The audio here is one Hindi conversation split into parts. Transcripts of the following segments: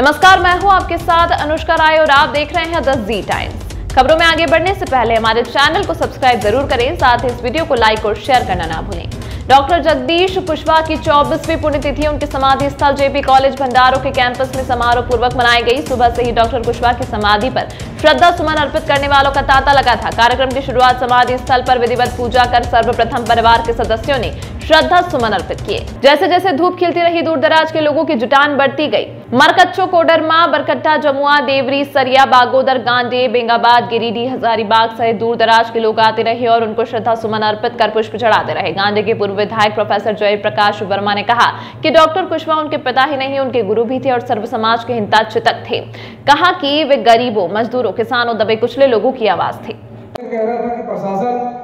नमस्कार, मैं हूं आपके साथ अनुष्का राय और आप देख रहे हैं द जी टाइम्स। खबरों में आगे बढ़ने से पहले हमारे चैनल को सब्सक्राइब जरूर करें, साथ ही इस वीडियो को लाइक और शेयर करना ना भूलें। डॉक्टर जगदीश कुशवाहा की 24वीं पुण्यतिथि उनके समाधि स्थल जेपी कॉलेज भंडारों के कैंपस में समारोह पूर्वक मनाई गई। सुबह से ही डॉक्टर कुशवाहा की समाधि पर श्रद्धा सुमन अर्पित करने वालों का तांता लगा था। कार्यक्रम की शुरुआत समाधि स्थल पर विधिवत पूजा कर सर्वप्रथम परिवार के सदस्यों ने श्रद्धा सुमन अर्पित किए। जैसे जैसे धूप खिलती रही, दूर दराज के लोगों की जुटान बढ़ती गई। मरकच्चो, कोडरमा, बरकट्टा, जमुआ, देवरी, सरिया, बागोदर, गांडे, बेंगाबाद, गिरिडीह, हजारीबाग सहित दूर दराज के लोग आते रहे और उनको श्रद्धा सुमन अर्पित कर पुष्प चढ़ाते रहे। गांडे के पूर्व विधायक प्रोफेसर जयप्रकाश वर्मा ने कहा कि डॉक्टर कुशवाहा उनके पिता ही नहीं, उनके गुरु भी थे और सर्व समाज के हितचिंतक थे। कहा कि वे गरीबों, मजदूरों, किसानों, दबे कुचले लोगों की आवाज थी। कह रहा था कि प्रशासन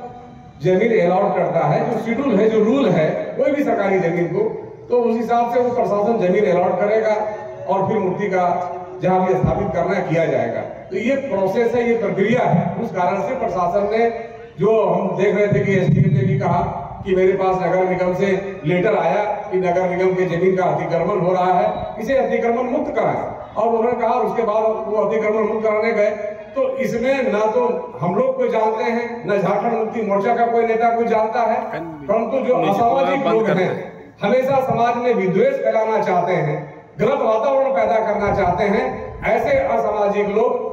जमीन अलाउड करता है, जो शेड्यूल है, जो रूल है, कोई भी सरकारी जमीन को, तो उस हिसाब से वो प्रशासन जमीन अलाउड करेगा और फिर मूर्ति का जहां भी स्थापित करना है किया जाएगा। तो ये प्रोसेस है, ये प्रक्रिया है। उस कारण से प्रशासन ने, जो हम देख रहे थे कि एसडीएम ने भी कहा कि मेरे पास नगर निगम से लेटर आया कि नगर निगम के जमीन का अतिक्रमण हो रहा है, इसे अतिक्रमण मुक्त कराएं। और उन्होंने कहा, उसके बाद वो अतिक्रमण मुक्त कराने गए तो इसमें ना तो हम लोग कोई जानते हैं, न झारखंड मुक्ति मोर्चा का कोई नेता कोई जानता है, परंतु जो असामाजिक लोग हैं, हमेशा समाज में विद्वेष फैलाना चाहते हैं, गलत वातावरण पैदा करना चाहते हैं, ऐसे असामाजिक लोग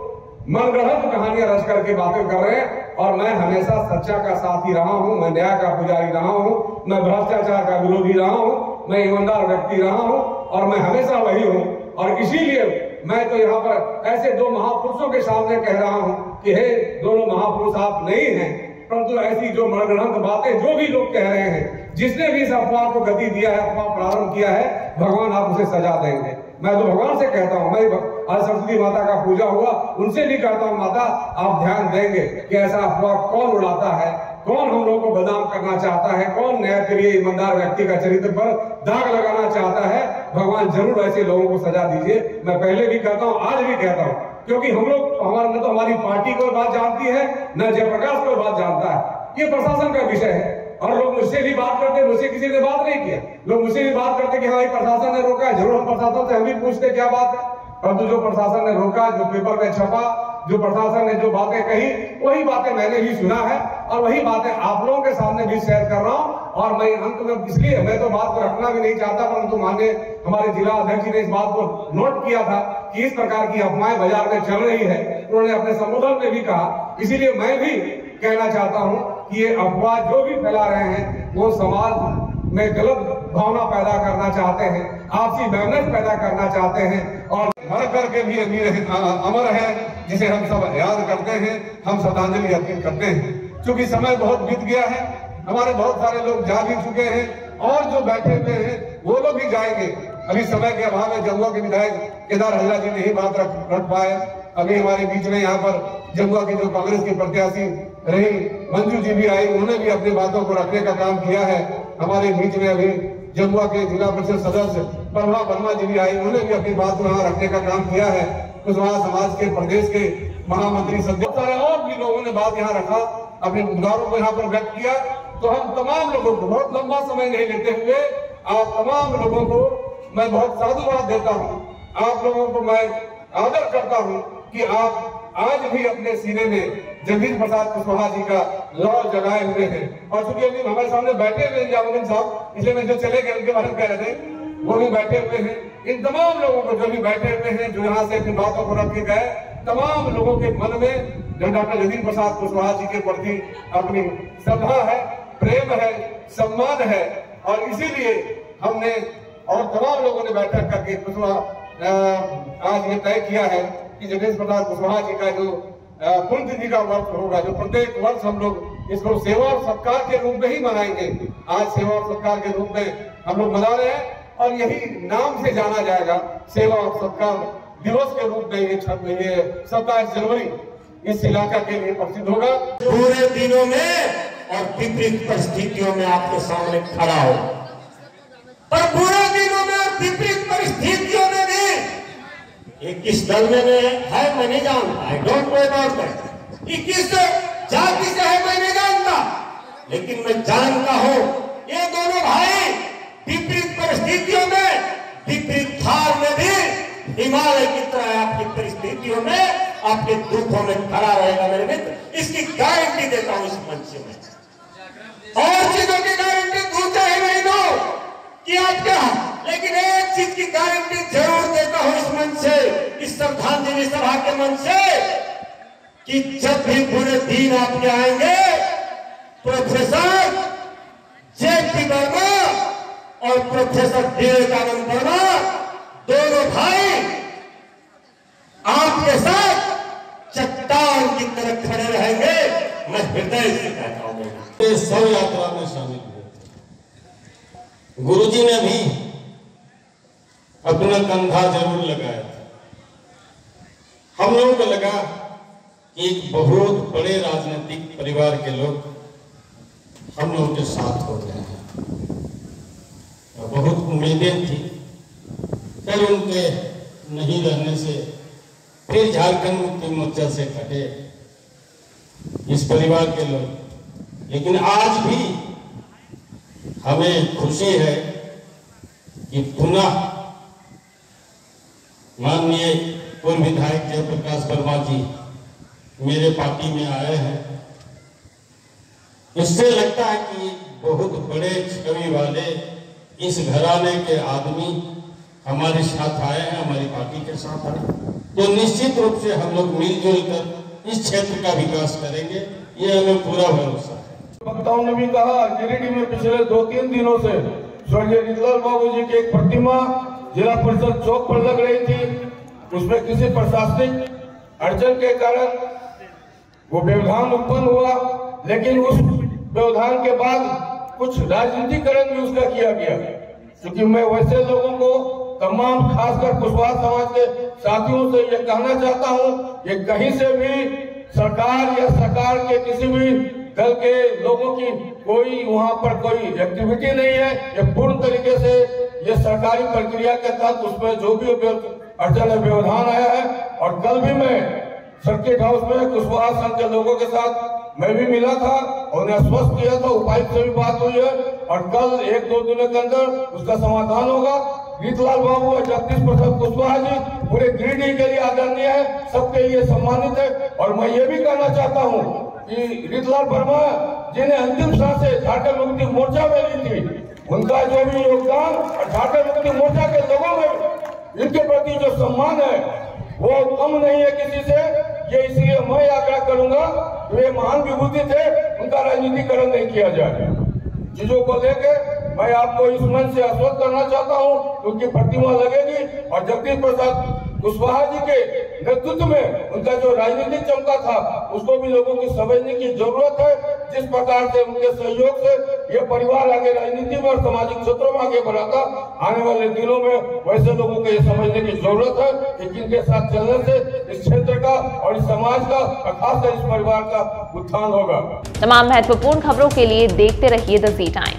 मनगढ़ंत कहानियां रच करके बातें कर रहे हैं। और मैं हमेशा सच्चा का साथी रहा हूं, मैं न्याय का पुजारी रहा हूं, मैं भ्रष्टाचार का विरोधी रहा हूं, मैं ईमानदार व्यक्ति रहा हूं और मैं हमेशा वही हूं। और इसीलिए मैं तो यहाँ पर ऐसे दो महापुरुषों के सामने कह रहा हूं कि हे दोनों महापुरुष, आप नहीं हैं, परंतु ऐसी जो मनगढ़ंत बातें जो भी लोग कह रहे हैं, जिसने भी इस अफवाह को गति दिया है, अफवाह प्रारंभ किया है, भगवान आप उसे सजा देंगे। मैं तो भगवान से कहता हूँ, मैं आज सरस्वती माता का पूजा हुआ, उनसे भी कहता हूँ, माता आप ध्यान देंगे कि ऐसा अफवाह कौन उड़ाता है, कौन हम लोगों को बदनाम करना चाहता है, कौन न्यायप्रिय ईमानदार व्यक्ति का चरित्र पर दाग लगाना चाहता है। भगवान जरूर ऐसे लोगों को सजा दीजिए। मैं पहले भी कहता हूँ, आज भी कहता हूँ, क्योंकि हम लोग, हमारा न तो हमारी पार्टी कोई बात जानती है, न जयप्रकाश कोई बात जानता है। ये प्रशासन का विषय है। और लोग मुझसे भी बात करते, मुझसे किसी ने बात नहीं किया, लोग मुझसे भी बात करते कि हाँ प्रशासन ने रोका है। जरूर हम प्रशासन से हम भी पूछते क्या बात है, परंतु जो प्रशासन ने रोका, जो पेपर में छपा, जो प्रशासन ने जो बातें कही, वही बातें मैंने भी सुना है और वही बातें आप लोगों के सामने भी शेयर कर रहा हूं। और मैं अंत में, इसलिए मैं तो बात को रखना भी नहीं चाहता, परंतु माननीय हमारे जिला अध्यक्ष जी ने इस बात को नोट किया था कि इस प्रकार की अफवाहें बाजार में चल रही है, उन्होंने अपने संबोधन में भी कहा। इसीलिए मैं भी कहना चाहता हूं कि ये अफवाह जो भी फैला रहे हैं, वो समाज में गलत भावना पैदा करना चाहते हैं, आपसी वैमनस्य पैदा करना चाहते हैं और मर करके भी अमर है, जिसे हम सब याद करते हैं, हम श्रद्धांजलि अर्पित करते हैं। क्योंकि समय बहुत बीत गया है, हमारे बहुत सारे लोग जा भी चुके हैं और जो बैठे हुए हैं वो लोग भी जाएंगे। अभी समय के अभाव में जमुआ के विधायक केदार हजरा जी नहीं बात रख पाए। अभी हमारे बीच में यहाँ पर जमुआ की जो कांग्रेस की प्रत्याशी रही मंजू जी भी आई, उन्होंने भी अपनी बातों को रखने का काम किया है। हमारे बीच में अभी जमुआ के जिला परिषद सदस्य प्रभा वर्मा जी भी आई, उन्होंने भी अपनी बात को यहाँ रखने का काम किया है। कुशवाहा समाज के प्रदेश के महामंत्री बहुत सारे और भी लोगों ने बात यहाँ रखा, अपने मुद्दाओं को यहाँ पर व्यक्त किया। तो हम तमाम लोगों को, बहुत लंबा समय नहीं लेते हुए, आप तमाम लोगों को मैं बहुत साधुवाद देता हूँ। आप लोगों को मैं आदर करता हूँ कि आप आज भी अपने सीने में जगदीश प्रसाद कुशवाहा जी का लौ जगाए हुए हैं। और चूंकि अभी हमारे सामने बैठे हुए जामुन साहब, इसलिए मैं जो चले गए उनके बारे में कह रहे थे, वो भी बैठे हुए हैं। इन तमाम लोगों को जो भी बैठे हुए हैं, जो यहाँ से अपनी बातों को रख के गए, तमाम लोगों के मन में डॉक्टर जगदीश प्रसाद कुशवाहा जी के प्रति अपनी श्रद्धा है, प्रेम है, सम्मान है। और इसीलिए हमने और तमाम लोगों ने बैठक करके कुशवाहा आज ये तय किया है कि जगदीश प्रसाद कुशवाहा जी का जो पुण्यतिथि का वर्ष होगा, जो प्रत्येक वर्ष हम लोग इसको सेवा और सत्कार के रूप में ही मनाएंगे। आज सेवा और सत्कार के रूप में हम लोग मना रहे हैं और यही नाम से जाना जाएगा, सेवा और सत्कार दिवस के रूप में। ये 27 जनवरी इस इलाका के लिए प्रसिद्ध होगा। पूरे दिनों में और विपरीत परिस्थितियों में आपके सामने खड़ा हो, पर पूरे दिनों में और विपरीत परिस्थितियों में भी ये किस दल में है मैं नहीं जानता, I don't know about that. ये किस जाति से है मैं नहीं जानता, लेकिन मैं जानता हूं ये दोनों भाई विपरीत परिस्थितियों में, विपरीत हाल में भी हिमालय की तरह आपकी परिस्थितियों में, आपके दुखों में खड़ा रहेगा मेरे मित्र। इसकी गारंटी देता हूं इस मंच में। और चीजों की गारंटी दूँ चाहे नहीं दो कि आप क्या, लेकिन एक चीज की गारंटी जरूर देता हूं इस मंच से, इस श्रद्धांजलि सभा के मंच से, कि जब भी बुरे दिन आपके आएंगे, प्रोफेसर जे.पी. वर्मा और प्रोफेसर विवेकानंद वर्मा दोनों भाई आपके साथ चट्टान की तरह खड़े रहेंगे। मैं हृदय से कहता हूं। शव यात्रा में शामिल हुए थे। गुरुजी ने भी अपना कंधा जरूर लगाया था। हम लोगों को लगा कि एक बहुत बड़े राजनीतिक परिवार के लोग हम लोगों के साथ हो गए हैं। बहुत उम्मीदें थी, फिर उनके नहीं रहने से फिर झारखंड मुक्ति मोर्चा से कटे इस परिवार के लोग। लेकिन आज भी हमें खुशी है कि पुनः माननीय पूर्व विधायक जयप्रकाश वर्मा जी मेरे पार्टी में आए हैं। इससे लगता है कि बहुत बड़े छवि वाले इस घराने के आदमी हमारे साथ आए हैं, हमारी पार्टी के साथ आए, तो निश्चित रूप से हम लोग मिलजुल कर इस क्षेत्र का विकास करेंगे, ये हमें पूरा भरोसा है। वक्ताओं ने भी कहा, गिरिडीह में पिछले 2-3 दिनों से स्वर्गीय रीतलाल बाबू जी की एक प्रतिमा जिला परिषद चौक पर लग रही थी। उसमें किसी प्रशासनिक अड़चन के कारण वो व्यवधान उत्पन्न हुआ, लेकिन उस व्यवधान के बाद कुछ राजनीतिकरण भी उसका किया गया। क्योंकि मैं वैसे लोगों को, तमाम खासकर कुशवाहा समाज के साथियों से ये कहना चाहता हूँ कि कहीं से भी सरकार या सरकार के किसी भी दल के लोगों की कोई वहाँ पर कोई एक्टिविटी नहीं है। ये पूर्ण तरीके से ये सरकारी प्रक्रिया के तहत उसमें जो भी अड़चन है, व्यवधान आया है। और कल भी मैं सर्किट हाउस में कुशवाहा संघ के लोगों के साथ मैं भी मिला था और उन्हें आश्वस्त किया था, उपायुक्त से भी बात हुई है और कल 1-2 दिनों के अंदर उसका समाधान होगा। रीतलाल बाबू और जगदीश प्रसाद कुशवाहा जी पूरे गिरिडीह के लिए आदरणीय है, सबके लिए सम्मानित है। और मैं ये भी कहना चाहता हूँ कि रीतलाल वर्मा जिन्हें अंतिम सांसें झारखंड मुक्ति मोर्चा में ली थी, उनका जो भी योगदान और झारखंड मुक्ति मोर्चा के लोगों में इनके प्रति जो सम्मान है वो कम नहीं है किसी से। ये इसलिए मैं आग्रह करूंगा कि वे महान विभूति थे, उनका राजनीतिकरण नहीं किया जाए। चीजों को लेके मैं आपको इस मंच से आश्वस्त करना चाहता हूं, उनकी प्रतिमा लगेगी और जगदीश प्रसाद कुशवाहा जी के नेतृत्व में उनका जो राजनीतिक चमका था उसको भी लोगों की समझने की जरूरत है। जिस प्रकार से उनके सहयोग से ये परिवार आगे राजनीति में और सामाजिक क्षेत्रों में आगे बढ़ाता, आने वाले दिनों में वैसे लोगों को ये समझने की जरूरत है कि जिनके साथ चलने से इस क्षेत्र का और इस समाज का और खासकर इस परिवार का उत्थान होगा। तमाम महत्वपूर्ण खबरों के लिए देखते रहिए द जी टाइम्स।